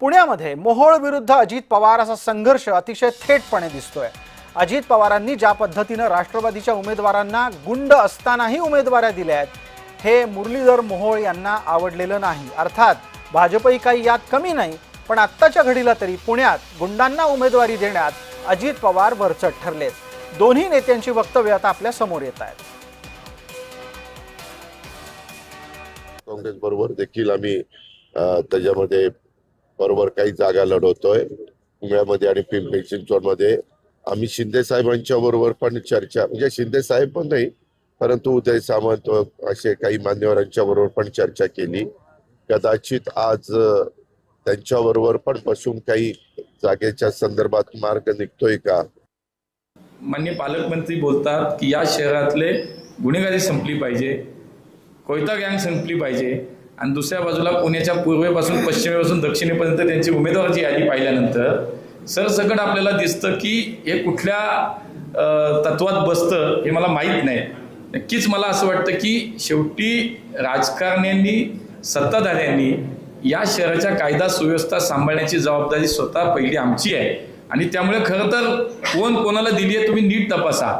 पुण्यामध्ये मोहोळ विरुद्ध अजित पवार असा संघर्ष अतिशय थेटपणे दिसतोय। अजित पवारांनी ज्या पद्धतीने राष्ट्रवादीच्या उमेदवारांना गुंड असतानाही उमेदवाऱ्या दिल्या आहेत हे मुरलीधर मोहोळ यांना आवडलेलं नाही। अर्थात भाजपही काही यात कमी नाही, पण आत्ताच्या घडीला तरी पुण्यात गुंडांना उमेदवारी देण्यात अजित पवार वरचढ ठरलेत। दोन्ही नेत्यांची वक्तव्य आता आपल्या समोर येत आहेत। काँग्रेस बरोबर देखील आम्ही त्याच्यामध्ये बरोबर काही जागा लढवतोय। पुण्यामध्ये आणि पिंपरी चिंचवडमध्ये आम्ही शिंदे साहेबांच्या बरोबर पण चर्चा, म्हणजे शिंदे साहेब पण नाही परंतु उदय सामंत असे काही मान्यवरांच्या बरोबर पण चर्चा केली। कदाचित आज त्यांच्या बरोबर पण बसून काही जागेच्या संदर्भात मार्ग निघतोय का। माननीय पालकमंत्री बोलतात की या शहरातले गुन्हेगारी संपली पाहिजे, कोयता गँग संपली पाहिजे, आणि दुसऱ्या बाजूला पुण्याच्या पूर्वेपासून पश्चिमेपासून दक्षिणेपर्यंत त्यांची उमेदवाराची यादी पाहिल्यानंतर सरसकट आपल्याला दिसतं की हे कुठल्या तत्वात बसतं हे मला माहीत नाही। नक्कीच मला असं वाटतं की शेवटी राजकारण्यांनी, सत्ताधाऱ्यांनी या शहराच्या कायदा सुव्यवस्था सांभाळण्याची जबाबदारी स्वतः पहिली आमची आहे, आणि त्यामुळे खरं तर कोण कोणाला दिली आहे तुम्ही नीट तपासा।